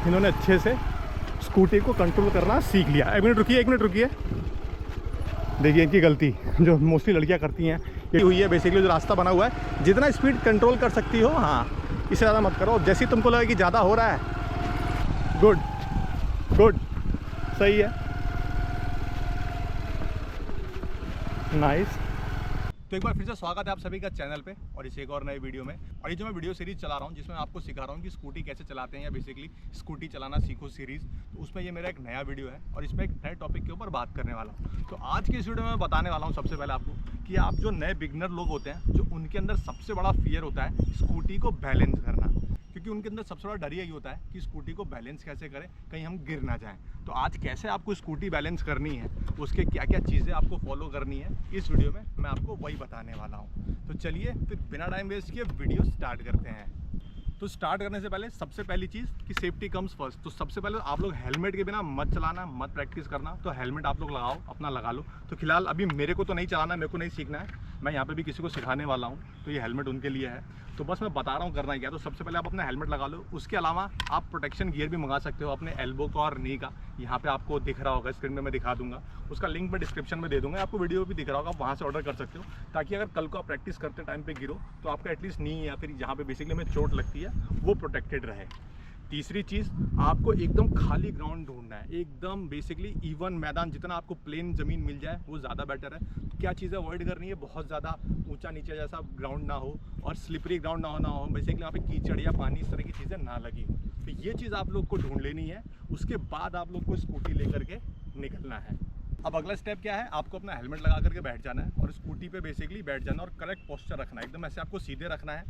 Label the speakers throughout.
Speaker 1: इन्होंने अच्छे से स्कूटी को कंट्रोल करना सीख लिया। एक मिनट रुकिए। देखिए इनकी गलती जो मोस्टली लड़कियां करती हैं ये हुई है। बेसिकली जो रास्ता बना हुआ है जितना स्पीड कंट्रोल कर सकती हो, हाँ, इससे ज़्यादा मत करो। जैसे ही तुमको लगे कि ज़्यादा हो रहा है, गुड, सही है, नाइस। तो एक बार फिर से स्वागत है आप सभी का चैनल पे और इस एक और नए वीडियो में। और ये जो मैं वीडियो सीरीज़ चला रहा हूँ जिसमें आपको सिखा रहा हूँ कि स्कूटी कैसे चलाते हैं या बेसिकली स्कूटी चलाना सीखो सीरीज़, तो उसमें ये मेरा एक नया वीडियो है और इसमें एक नए टॉपिक के ऊपर बात करने वाला हूँ। तो आज के इस वीडियो में मैं बताने वाला हूँ सबसे पहले आपको कि आप जो नए बिगनर लोग होते हैं, जो उनके अंदर सबसे बड़ा फियर होता है स्कूटी को बैलेंस करना, क्योंकि उनके अंदर सबसे बड़ा डर यही होता है कि स्कूटी को बैलेंस कैसे करें, कहीं हम गिर ना जाएं। तो आज कैसे आपको स्कूटी बैलेंस करनी है, उसके क्या क्या चीज़ें आपको फॉलो करनी है, इस वीडियो में मैं आपको वही बताने वाला हूं। तो चलिए फिर बिना टाइम वेस्ट किए वीडियो स्टार्ट करते हैं। तो स्टार्ट करने से पहले सबसे पहली चीज़ कि सेफ्टी कम्स फर्स्ट। तो सबसे पहले आप लोग हेलमेट के बिना मत चलाना, मत प्रैक्टिस करना। तो हेलमेट आप लोग लगाओ, अपना लगा लो। तो फिलहाल अभी मेरे को तो नहीं चलाना, मेरे को नहीं सीखना है, मैं यहाँ पे भी किसी को सिखाने वाला हूँ, तो ये हेलमेट उनके लिए है। तो बस मैं बता रहा हूँ करना क्या। तो सबसे पहले आप अपना हेलमेट लगा लो। उसके अलावा आप प्रोटेक्शन गियर भी मंगा सकते हो अपने एल्बो का और नी का। यहाँ पे आपको दिख रहा होगा, स्क्रीन में मैं दिखा दूंगा, उसका लिंक मैं डिस्क्रिप्शन में दे दूंगा। आपको वीडियो भी दिख रहा होगा, आप वहाँ से ऑर्डर कर सकते हो, ताकि अगर कल को आप प्रैक्टिस करते टाइम पे गिरो तो आपका एटलीस्ट नी या फिर जहाँ पे बेसिकली में चोट लगती है वो प्रोटेक्टेड रहे। तीसरी चीज़, आपको एकदम खाली ग्राउंड ढूंढना है, एकदम बेसिकली इवन मैदान, जितना आपको प्लेन ज़मीन मिल जाए वो ज़्यादा बेटर है। क्या चीज़ें अवॉइड करनी है, बहुत ज़्यादा ऊंचा नीचे जैसा ग्राउंड ना हो और स्लिपरी ग्राउंड ना हो बेसिकली वहाँ पे कीचड़ या पानी इस तरह की चीज़ें ना लगी हो। तो ये चीज़ आप लोग को ढूंढ लेनी है। उसके बाद आप लोग को स्कूटी लेकर के निकलना है। अब अगला स्टेप क्या है, आपको अपना हेलमेट लगा करके बैठ जाना है और स्कूटी पे बेसिकली बैठ जाना और करेक्ट पोस्चर रखना है। एकदम ऐसे आपको सीधे रखना है,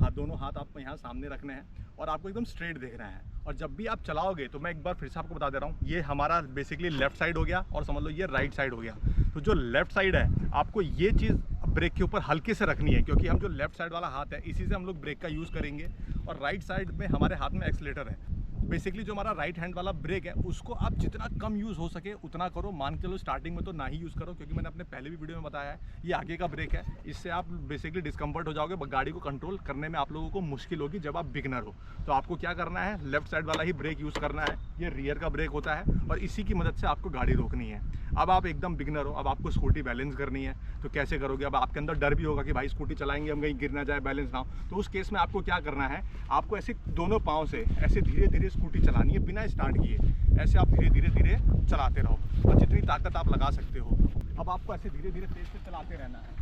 Speaker 1: हाथ, दोनों हाथ आपको यहाँ सामने रखने हैं और आपको एकदम स्ट्रेट देखना है। और जब भी आप चलाओगे, तो मैं एक बार फिर से आपको बता दे रहा हूँ, ये हमारा बेसिकली लेफ्ट साइड हो गया और समझ लो ये राइट साइड हो गया। तो जो लेफ्ट साइड है आपको ये चीज़ ब्रेक के ऊपर हल्के से रखनी है, क्योंकि हम जो लेफ्ट साइड वाला हाथ है इसी से हम लोग ब्रेक का यूज़ करेंगे। और राइट साइड में हमारे हाथ में एक्सीलेटर है। बेसिकली जो हमारा राइट हैंड वाला ब्रेक है उसको आप जितना कम यूज़ हो सके उतना करो। मान के चलो स्टार्टिंग में तो ना ही यूज़ करो, क्योंकि मैंने अपने पहले भी वीडियो में बताया है ये आगे का ब्रेक है, इससे आप बेसिकली डिस्कम्फर्ट हो जाओगे, गाड़ी को कंट्रोल करने में आप लोगों को मुश्किल होगी जब आप बिगनर हो। तो आपको क्या करना है, लेफ्ट साइड वाला ही ब्रेक यूज़ करना है। ये रियर का ब्रेक होता है और इसी की मदद से आपको गाड़ी रोकनी है। अब आप एकदम बिगनर हो, अब आपको स्कूटी बैलेंस करनी है, तो कैसे करोगे। अब आपके अंदर डर भी होगा कि भाई स्कूटी चलाएंगे हम कहीं गिर ना जाए, बैलेंस ना हो। तो उस केस में आपको क्या करना है, आपको ऐसे दोनों पाँव से ऐसे धीरे धीरे स्कूटी चलानी है, बिना स्टार्ट किए। ऐसे आप धीरे धीरे चलाते रहो और जितनी ताकत आप लगा सकते हो। अब आपको ऐसे धीरे धीरे तेज से चलाते रहना है।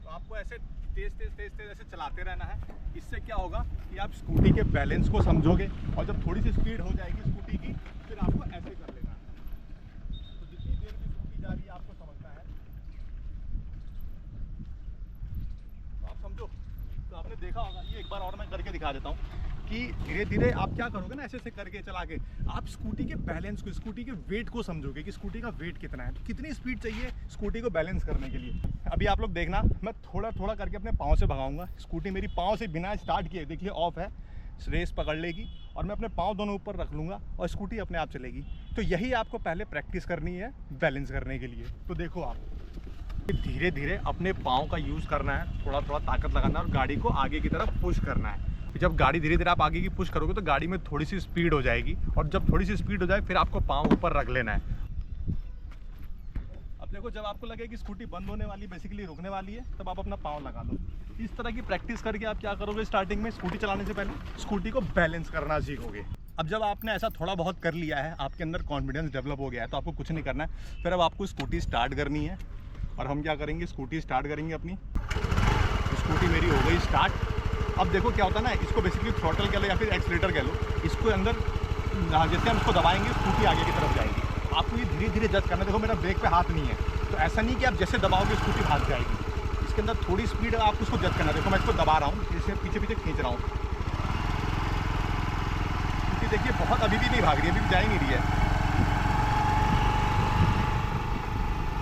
Speaker 1: तो आपको ऐसे तेज ऐसे चलाते रहना है। इससे क्या होगा कि आप स्कूटी के बैलेंस को समझोगे और जब थोड़ी सी स्पीड हो जाएगी स्कूटी की, फिर आपको ऐसे कर लेना है। तो जितनी देर में स्कूटी जा रही है आपको समझना है, तो आप समझो। तो आपने देखा होगा, ये एक बार और मैं करके दिखा देता हूँ कि धीरे धीरे आप क्या करोगे ना, ऐसे करके चला के आप स्कूटी के बैलेंस को, स्कूटी के वेट को समझोगे कि स्कूटी का वेट कितना है, तो कितनी स्पीड चाहिए स्कूटी को बैलेंस करने के लिए। अभी आप लोग देखना, मैं थोड़ा थोड़ा करके अपने पाँव से भगाऊंगा। स्कूटी मेरी पाँव से बिना स्टार्ट किए देखिए ऑफ है, रेस पकड़ लेगी और मैं अपने पाँव दोनों ऊपर रख लूँगा और स्कूटी अपने आप चलेगी। तो यही आपको पहले प्रैक्टिस करनी है बैलेंस करने के लिए। तो देखो आप धीरे धीरे अपने पाँव का यूज़ करना है, थोड़ा थोड़ा ताकत लगाना है और गाड़ी को आगे की तरफ पुश करना है। जब गाड़ी धीरे धीरे आप आगे की पुश करोगे तो गाड़ी में थोड़ी सी स्पीड हो जाएगी और जब थोड़ी सी स्पीड हो जाए फिर आपको पाँव ऊपर रख लेना है। अब देखो, जब आपको लगे कि स्कूटी बंद होने वाली, बेसिकली रुकने वाली है, तब आप अपना पाँव लगा लो। इस तरह की प्रैक्टिस करके आप क्या करोगे, स्टार्टिंग में स्कूटी चलाने से पहले स्कूटी को बैलेंस करना सीखोगे। अब जब आपने ऐसा थोड़ा बहुत कर लिया है, आपके अंदर कॉन्फिडेंस डेवलप हो गया है, तो आपको कुछ नहीं करना है। फिर अब आपको स्कूटी स्टार्ट करनी है और हम क्या करेंगे, स्कूटी स्टार्ट करेंगे अपनी। स्कूटी मेरी हो गई स्टार्ट। अब देखो क्या होता है ना, इसको बेसिकली थ्रॉटल कह लो या फिर एक्सीलेटर कह लो, इसको अंदर जैसे हम इसको दबाएंगे स्कूटी आगे की तरफ जाएगी। आपको ये धीरे धीरे जज करना है। देखो मेरा ब्रेक पे हाथ नहीं है, तो ऐसा नहीं कि आप जैसे दबाओगे स्कूटी भाग जाएगी। इसके अंदर थोड़ी स्पीड आप उसको जज करना। देखो मैं इसको दबा रहा हूँ, जैसे पीछे पीछे खींच रहा हूँ, क्योंकि देखिए बहुत अभी भी नहीं भाग रही है, अभी भी जा ही नहीं रही है।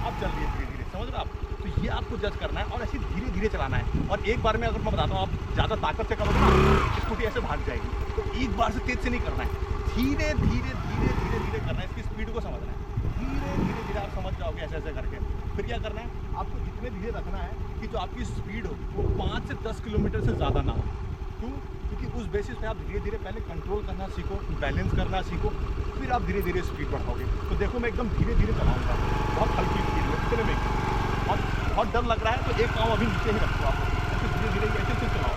Speaker 1: अब चल रही है धीरे धीरे, समझ रहे आप। तो ये आपको जज करना है और ऐसे धीरे धीरे चलाना है। और एक बार में अगर मैं बताता हूँ, आप ज़्यादा ताकत से करोगे ना स्कूटी ऐसे भाग जाएगी। तो एक बार से तेज से नहीं करना है, धीरे धीरे धीरे धीरे धीरे करना है, इसकी स्पीड को समझना है। धीरे धीरे धीरे आप समझ जाओगे ऐसे ऐसे करके। फिर क्या करना है, आपको इतने धीरे रखना है कि जो आपकी स्पीड हो वो 5 से 10 किलोमीटर से ज़्यादा ना हो। क्यों? क्योंकि उस बेसिस पे आप धीरे धीरे पहले कंट्रोल करना सीखो, बैलेंस करना सीखो, फिर आप धीरे धीरे स्पीड बढ़ाओगे। तो देखो मैं एकदम धीरे धीरे चलाऊँगा, बहुत हल्की स्पीड में, इतने में और बहुत डर लग रहा है तो एक पाँव अभी नीचे ही रखो आप, ऐसे धीरे धीरे ऐसे चलाओ।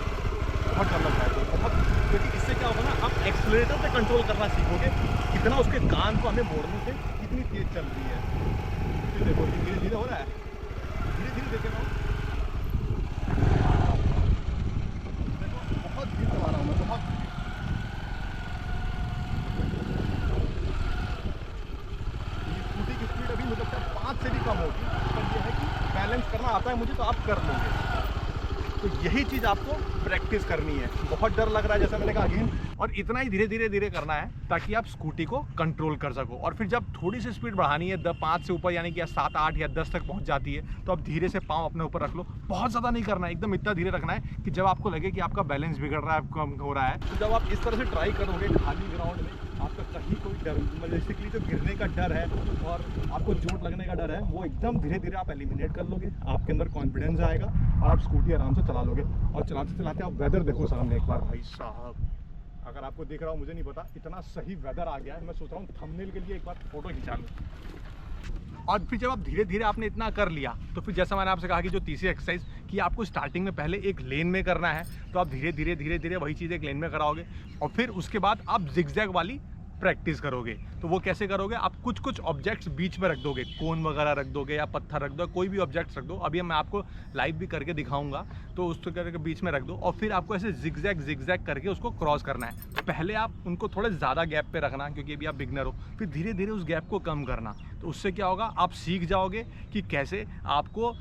Speaker 1: बहुत डर लग रहा है तो बहुत, क्योंकि इससे क्या होगा ना, आप एक्सीलरेटर पे कंट्रोल करना सीखोगे, कितना उसके कान को हमें मोड़ने से कितनी तेज चल रही है। फिर देखो धीरे धीरे हो रहा है, धीरे धीरे देखे ना, बहुत धीरे चला रहा हूँ मैं, बहुत स्कूटी की स्पीड अभी मुझे लगता है 5 से भी कम होगी, पर यह है कि बैलेंस करना आता है मुझे तो आप कर लोगे। तो यही चीज़ आपको प्रैक्टिस करनी है। बहुत डर लग रहा है जैसा मैंने कहा अगेन, और इतना ही धीरे धीरे धीरे करना है ताकि आप स्कूटी को कंट्रोल कर सको। और फिर जब थोड़ी सी स्पीड बढ़ानी है 5 से ऊपर, यानी कि 7, 8 या 10 तक पहुंच जाती है, तो आप धीरे से पाँव अपने ऊपर रख लो। बहुत ज़्यादा नहीं करना है, एकदम इतना धीरे रखना है कि जब आपको लगे कि आपका बैलेंस बिगड़ रहा है, कम हो रहा है। तो जब आप इस तरह से ट्राई करोगे खाली ग्राउंड में, आपका कहीं कोई डर, बेसिकली जो गिरने का डर है और आपको चोट लगने का डर है, वो एकदम धीरे धीरे आप एलिमिनेट कर लोगे। आपके अंदर कॉन्फिडेंस आएगा और आप स्कूटी आराम से चला लोगे। और चलाते चलाते आप वेदर देखो सामने एक बार, भाई साहब अगर आपको दिख रहा हो मुझे नहीं पता, इतना सही वेदर आ गया है। मैं सोच रहा हूँ थंबनेल के लिए एक बार फोटो खिंचा लूँ। और फिर जब आप धीरे धीरे आपने इतना कर लिया, तो फिर जैसा मैंने आपसे कहा कि जो तीसरी एक्सरसाइज कि आपको स्टार्टिंग में पहले एक लेन में करना है, तो आप धीरे धीरे धीरे धीरे वही चीज़ एक लेन में कराओगे। और फिर उसके बाद आप जिगजैग वाली प्रैक्टिस करोगे। तो वो कैसे करोगे, आप कुछ कुछ ऑब्जेक्ट्स बीच में रख दोगे, कोन वगैरह रख दोगे या पत्थर रख दो, कोई भी ऑब्जेक्ट्स रख दो। अभी मैं आपको लाइव भी करके दिखाऊंगा, तो उस करके बीच में रख दो और फिर आपको ऐसे जिगजैग करके उसको क्रॉस करना है। तो पहले आप उनको थोड़े ज़्यादा गैप पे रखना, क्योंकि अभी आप बिगनर हो। फिर धीरे धीरे उस गैप को कम करना। तो उससे क्या होगा, आप सीख जाओगे कि कैसे आपको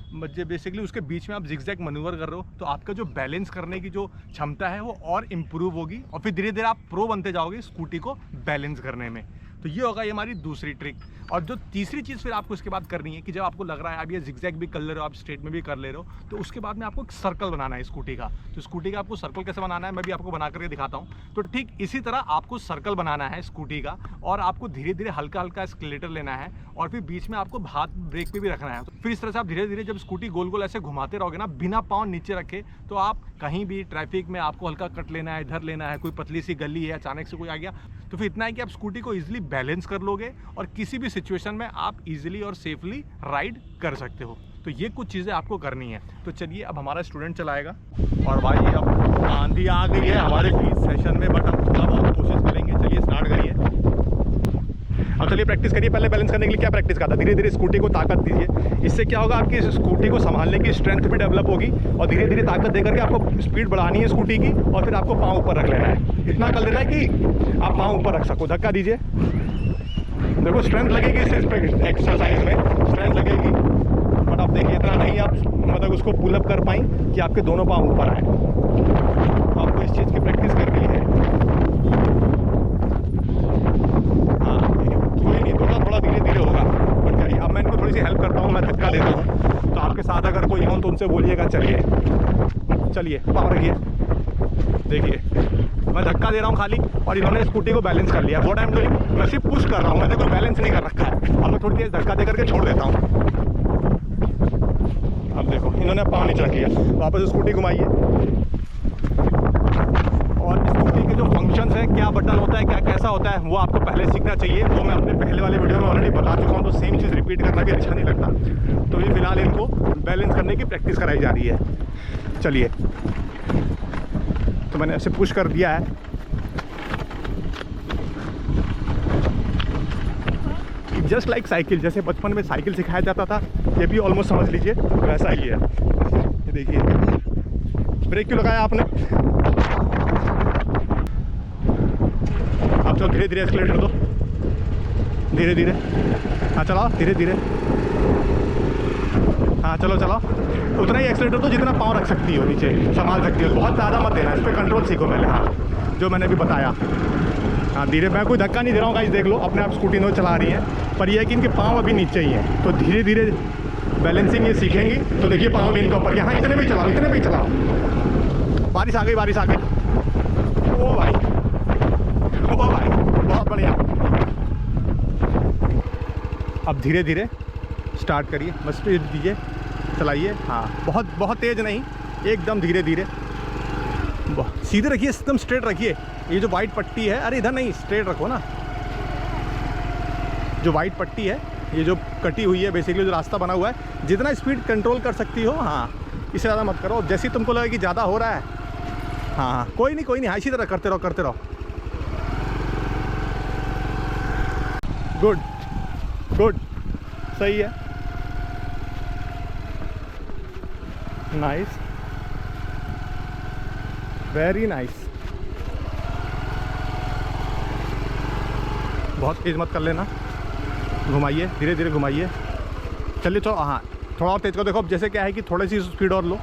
Speaker 1: बेसिकली उसके बीच में आप जिगजैग मनूवर कर रहे हो, तो आपका जो बैलेंस करने की जो क्षमता है वो और इम्प्रूव होगी। और फिर धीरे धीरे आप प्रो बनते जाओगे स्कूटी को बैलेंस करने में। तो ये होगा ये हमारी दूसरी ट्रिक। और जो तीसरी चीज़ फिर आपको इसके बाद करनी है कि जब आपको लग रहा है आप ये जिगजैग भी कर ले रहे हो, आप स्ट्रेट में भी कर ले रहे हो, तो उसके बाद में आपको एक सर्कल बनाना है स्कूटी का। तो स्कूटी का आपको सर्कल कैसे बनाना है मैं भी आपको बना करके दिखाता हूँ। तो ठीक इसी तरह आपको सर्कल बनाना है स्कूटी का, और आपको धीरे धीरे हल्का हल्का एक्सीलरेटर लेना है, और फिर बीच में आपको हाथ ब्रेक पे भी रखना है। तो फिर इस तरह से आप धीरे धीरे जब स्कूटी गोल गोल ऐसे घुमाते रहोगे ना, बिना पाँव नीचे रखे, तो आप कहीं भी ट्रैफिक में आपको हल्का कट लेना है, इधर लेना है, कोई पतली सी गली है, अचानक से कोई आ गया, तो फिर इतना है कि आप स्कूटी को ईजिली बैलेंस कर लोगे और किसी भी सिचुएशन में आप इजीली और सेफली राइड कर सकते हो। तो ये कुछ चीज़ें आपको करनी है। तो चलिए अब हमारा स्टूडेंट चलाएगा। और भाई अब आंधी आ गई है हमारे बीच सेशन में, बट अब हम कोशिश करेंगे। चलिए स्टार्ट करिए। अब चलिए प्रैक्टिस करिए। पहले बैलेंस करने के लिए क्या प्रैक्टिस करता, धीरे धीरे स्कूटी को ताकत दीजिए। इससे क्या होगा, आपकी स्कूटी को संभालने की स्ट्रेंथ भी डेवलप होगी, और धीरे धीरे ताकत देकर के आपको स्पीड बढ़ानी है स्कूटी की, और फिर आपको पाँव ऊपर रख लेना है। इतना कर लेना है कि आप पाँव ऊपर रख सको। धक्का दीजिए, देखो स्ट्रेंथ लगेगी इस एक्सरसाइज में, स्ट्रेंथ लगेगी, बट आप देखिए इतना नहीं आप मतलब उसको पुल अप कर पाई कि आपके दोनों पाँव ऊपर आए। तो आपको इस चीज़ की प्रैक्टिस करनी है। हाँ कोई नहीं, थोड़ा धीरे धीरे होगा, बट चलिए अब मैं इनको थोड़ी सी हेल्प करता हूँ, मैं धक्का देता हूँ। तो आपके साथ अगर कोई हो तो उनसे बोलिएगा। चलिए पाँव रखिए, देखिए मैं धक्का दे रहा हूँ खाली, और इन्होंने स्कूटी को बैलेंस कर लिया। वो टाइम तो मैं सिर्फ पुश कर रहा हूँ, मैंने कोई बैलेंस नहीं कर रखा है। अब मैं थोड़ी देर धक्का दे करके छोड़ देता हूँ। अब देखो इन्होंने पाँव नीचे रख लिया, वापस स्कूटी घुमाइए। और स्कूटी के जो फंक्शंस हैं, क्या बटन होता है, क्या कैसा होता है, वो आपको पहले सीखना चाहिए। वो मैं अपने पहले वाले वीडियो में ऑलरेडी बता चुका हूँ, तो सेम चीज़ रिपीट करना भी अच्छा नहीं लगता। तो ये फिलहाल इनको बैलेंस करने की प्रैक्टिस कराई जा रही है। चलिए तो मैंने ऐसे पुश कर दिया है। जस्ट लाइक साइकिल, जैसे बचपन में साइकिल सिखाया जाता था, ये भी ऑलमोस्ट समझ लीजिए वैसा ही है। ये देखिए ब्रेक क्यों लगाया आपने। आप चलो धीरे धीरे एक्सीलरेटर दो, धीरे धीरे। हाँ चलाओ धीरे धीरे, हाँ चलो उतना ही एक्सीलरेटर दो जितना पाँव रख सकती हो, नीचे संभाल सकती हो। बहुत ज़्यादा मत देना, इस पर कंट्रोल सीखो पहले। हाँ जो मैंने भी बताया। हाँ धीरे, मैं कोई धक्का नहीं दे रहा हूँ गाइस, देख लो अपने आप स्कूटी नो चला रही है, पर यह है कि इनके पाँव अभी नीचे ही हैं। तो धीरे धीरे बैलेंसिंग ये सीखेंगी। तो देखिए पाँव भी इनके ऊपर। यहाँ इतने भी चलाओ। बारिश आ गई। ओ भाई बहुत बढ़िया। अब धीरे धीरे स्टार्ट करिए, बस स्पीड दीजिए, चलाइए। हाँ, बहुत बहुत तेज़ नहीं, एकदम धीरे धीरे। सीधे रखिए, एकदम स्ट्रेट रखिए। ये जो वाइट पट्टी है, अरे इधर नहीं, स्ट्रेट रखो ना। जो वाइट पट्टी है, ये जो कटी हुई है, बेसिकली जो रास्ता बना हुआ है, जितना स्पीड कंट्रोल कर सकती हो, हाँ, इससे ज़्यादा मत करो। जैसे ही तुमको लगे कि ज़्यादा हो रहा है, हाँ, कोई नहीं, हाँ, इसी तरह करते रहो, करते रहो। गुड गुड, सही है, नाइस, वेरी नाइस। बहुत तेज मत कर लेना, घुमाइए, धीरे धीरे घुमाइए, चलिए। चलो, हाँ, थोड़ा और तेज करो। देखो अब जैसे क्या है कि थोड़ी सी स्पीड और लो।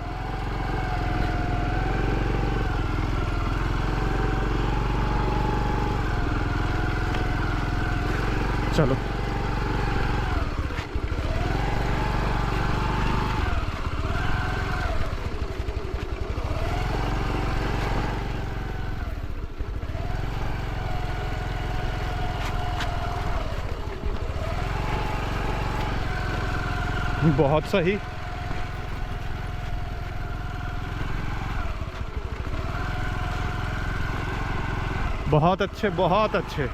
Speaker 1: चलो, बहुत सही। बहुत अच्छे, बहुत अच्छे।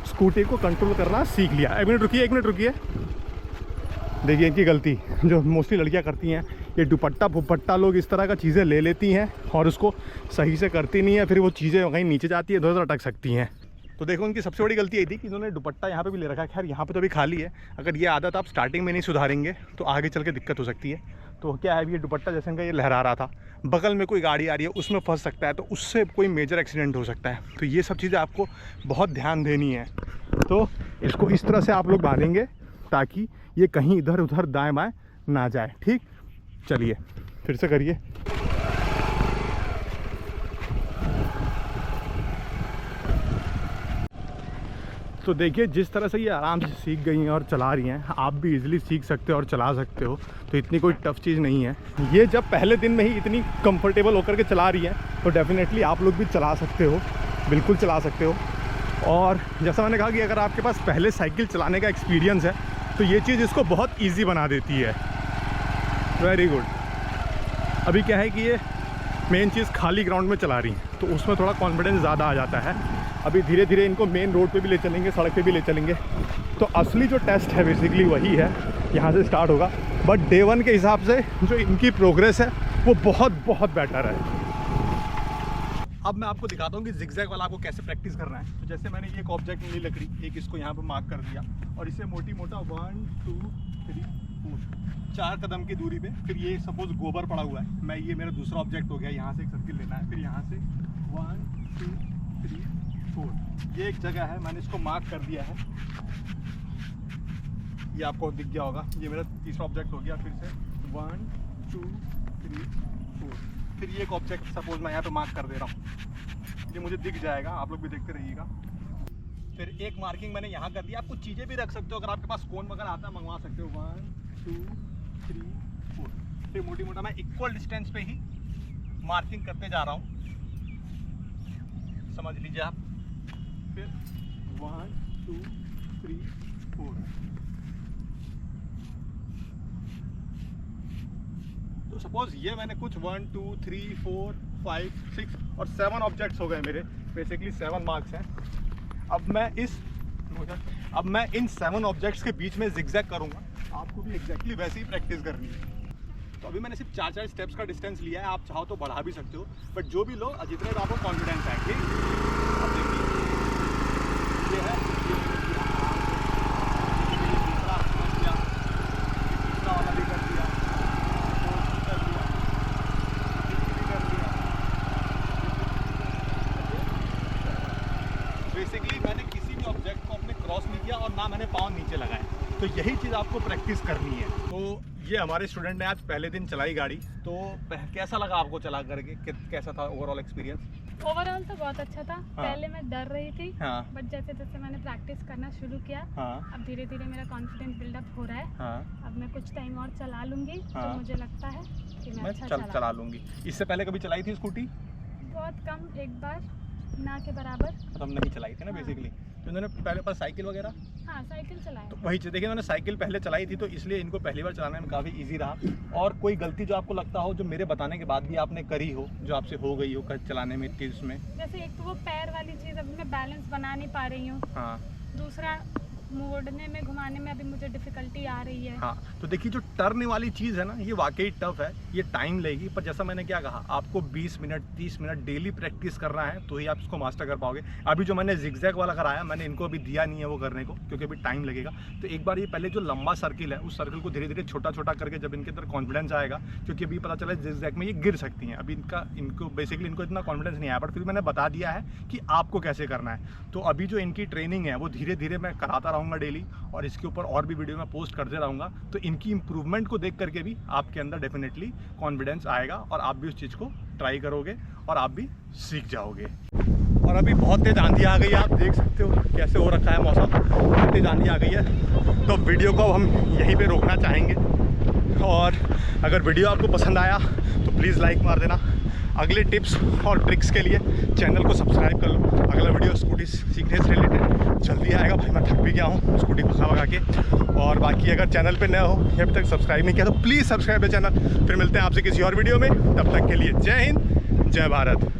Speaker 1: स्कूटी को कंट्रोल करना सीख लिया। एक मिनट रुकिए, एक मिनट रुकिए। देखिए इनकी गलती जो मोस्टली लड़कियां करती हैं, ये दुपट्टा फुपट्टा लोग इस तरह का चीज़ें ले लेती हैं और उसको सही से करती नहीं है, फिर वो चीज़ें कहीं नीचे जाती है, इधर अटक सकती हैं। तो देखो उनकी सबसे बड़ी गलती यही थी कि इन्होंने दुपट्टा यहाँ पे भी ले रखा है। खैर यहाँ पे तो अभी खाली है। अगर ये आदत आप स्टार्टिंग में नहीं सुधारेंगे तो आगे चल के दिक्कत हो सकती है। तो क्या है, ये दुपट्टा जैसे इनका ये लहरा रहा था, बगल में कोई गाड़ी आ रही है, उसमें फंस सकता है, तो उससे कोई मेजर एक्सीडेंट हो सकता है। तो ये सब चीज़ें आपको बहुत ध्यान देनी है। तो इसको इस तरह से आप लोग बांधेंगे ताकि ये कहीं इधर उधर दाएँ बाएँ ना जाए। ठीक, चलिए फिर से करिए। तो देखिए जिस तरह से ये आराम से सीख गई हैं और चला रही हैं, आप भी इजीली सीख सकते हो और चला सकते हो। तो इतनी कोई टफ़ चीज़ नहीं है। ये जब पहले दिन में ही इतनी कंफर्टेबल होकर के चला रही हैं तो डेफिनेटली आप लोग भी चला सकते हो, बिल्कुल चला सकते हो। और जैसा मैंने कहा कि अगर आपके पास पहले साइकिल चलाने का एक्सपीरियंस है तो ये चीज़ इसको बहुत ईजी बना देती है। Very good. अभी क्या है कि ये मेन चीज़ खाली ग्राउंड में चला रही हैं तो उसमें थोड़ा कॉन्फिडेंस ज़्यादा आ जाता है। अभी धीरे धीरे इनको मेन रोड पे भी ले चलेंगे, सड़क पे भी ले चलेंगे। तो असली जो टेस्ट है बेसिकली वही है, यहाँ से स्टार्ट होगा। बट डे 1 के हिसाब से जो इनकी प्रोग्रेस है वो बहुत बहुत बेटर है। अब मैं आपको दिखाता हूँ कि जिगजैग वाला आपको कैसे प्रैक्टिस करना है। तो जैसे मैंने एक ऑब्जेक्ट ली लकड़ी, एक इसको यहाँ पर मार्क कर दिया और इसे मोटी मोटा 1 2 3 4 4 कदम की दूरी पे, फिर ये सपोज गोबर पड़ा हुआ है, मैं ये मेरा दूसरा ऑब्जेक्ट हो गया, यहाँ से एक सर्किल लेना है, फिर यहाँ से 1 2 3 4 ये एक जगह है, मैंने इसको मार्क कर दिया है, ये आपको दिख गया होगा। ये मेरा तीसरा ऑब्जेक्ट हो गया, फिर से 1 2 3 4 फिर ये एक ऑब्जेक्ट सपोज मैं यहाँ पे मार्क कर दे रहा हूँ, ये मुझे दिख जाएगा, आप लोग भी देखते रहिएगा। फिर एक मार्किंग मैंने यहाँ कर दिया। आप कुछ चीज़ें भी रख सकते हो, अगर आपके पास कोन वगैरह आता है मंगवा सकते हो। 1 2 3 4 फिर मोटी मोटा मैं इक्वल डिस्टेंस पे ही मार्किंग करते जा रहा हूँ, समझ लीजिए आप। फिर 1 2 3 4 तो सपोज ये मैंने कुछ 1 2 3 4 5 6 और 7 ऑब्जेक्ट्स हो गए मेरे, बेसिकली 7 मार्क्स हैं। अब मैं इन 7 ऑब्जेक्ट्स के बीच में जिगजैग करूंगा। आपको भी एग्जैक्टली वैसे ही प्रैक्टिस करनी है। तो अभी मैंने सिर्फ 4 स्टेप्स का डिस्टेंस लिया है, आप चाहो तो बढ़ा भी सकते हो, बट जो भी लो जितने में आपको कॉन्फिडेंस है। ठीक, अब देखिए ये है, तीसरा वाला भी कर दिया, बेसिकली मैंने किसी भी ऑब्जेक्ट को अपने क्रॉस नहीं किया और ना मैंने पाँव नीचे लगाए। तो यही चीज़ आपको प्रैक्टिस करनी है। तो ये हमारे स्टूडेंट ने आज पहले दिन चलाई गाड़ी, तो कैसा लगा आपको चला करके, कैसा था ओवरऑल एक्सपीरियंस?
Speaker 2: ओवरऑल तो बहुत अच्छा था।
Speaker 1: हाँ।
Speaker 2: पहले मैं डर रही थी,
Speaker 1: हाँ।
Speaker 2: बट जैसे जैसे मैंने प्रैक्टिस करना शुरू किया,
Speaker 1: हाँ।
Speaker 2: अब धीरे धीरे मेरा कॉन्फिडेंस बिल्डअप हो रहा है।
Speaker 1: हाँ।
Speaker 2: अब मैं कुछ टाइम और चला लूंगी,
Speaker 1: हाँ।
Speaker 2: तो मुझे लगता है कि मैं अच्छा
Speaker 1: चला लूँगी। इससे पहले कभी चलाई थी स्कूटी?
Speaker 2: बहुत कम, एक बार। ना के बराबर।
Speaker 1: मतलब नहीं चलाई थी ना
Speaker 2: हाँ।
Speaker 1: बेसिकली। तो इन्होंने पहले पर साइकिल वगैरह,
Speaker 2: हाँ साइकिल चलाया।
Speaker 1: तो वही चीज़ देखिए, इन्होंने साइकिल पहले चलाई थी तो इसलिए इनको पहली बार चलाने में काफ़ी इजी रहा। और कोई गलती जो आपको लगता हो, जो मेरे बताने के बाद भी आपने करी हो, जो आपसे हो गई हो चलाने में, टिप्स में?
Speaker 2: जैसे एक तो वो पैर वाली चीज़, अभी मैं बैलेंस बना नहीं पा रही हूँ।
Speaker 1: हाँ
Speaker 2: दूसरा, मोड़ने में, घुमाने में अभी मुझे डिफ़िकल्टी आ रही है।
Speaker 1: हाँ, तो देखिए जो टर्न वाली चीज़ है ना, ये वाकई टफ है, ये टाइम लेगी। पर जैसा मैंने क्या कहा, आपको 20 मिनट 30 मिनट डेली प्रैक्टिस करना है तो ही आप इसको मास्टर कर पाओगे। अभी जो मैंने जिगजैग वाला कराया, मैंने इनको अभी दिया नहीं है वो करने को, क्योंकि अभी टाइम लगेगा। तो एक बार ये पहले जो लंबा सर्किल है, उस सर्किल को धीरे धीरे छोटा छोटा करके जब इनके अंदर कॉन्फिडेंस आएगा, क्योंकि अभी पता चला जिगजैग में ये गिर सकती हैं, अभी इनको बेसिकली इनको इतना कॉन्फिडेंस नहीं आया, बट फिर मैंने बता दिया है कि आपको कैसे करना है। तो अभी जो इनकी ट्रेनिंग है वो धीरे धीरे मैं कराता रहूँगा डेली, और इसके ऊपर और भी वीडियो मैं पोस्ट करते रहूँगा। तो इनकी इंप्रूवमेंट को देख करके भी आपके अंदर डेफिनेटली कॉन्फिडेंस आएगा, और आप भी उस चीज़ को ट्राई करोगे और आप भी सीख जाओगे। और अभी बहुत तेज़ आंधी आ गई है, आप देख सकते हो कैसे हो रखा है मौसम, बहुत तेज़ आंधी आ गई है। तो वीडियो को हम यहीं पे रोकना चाहेंगे, और अगर वीडियो आपको पसंद आया तो प्लीज़ लाइक मार देना। अगले टिप्स और ट्रिक्स के लिए चैनल को सब्सक्राइब कर लो। अगला वीडियो स्कूटी सीखने से रिलेटेड जल्दी आएगा। भाई मैं थक भी गया हूँ स्कूटी भगा के। और बाकी अगर चैनल पे नए हो या अभी तक सब्सक्राइब नहीं किया तो प्लीज़ सब्सक्राइब द चैनल। फिर मिलते हैं आपसे किसी और वीडियो में, तब तक के लिए जय हिंद, जय भारत।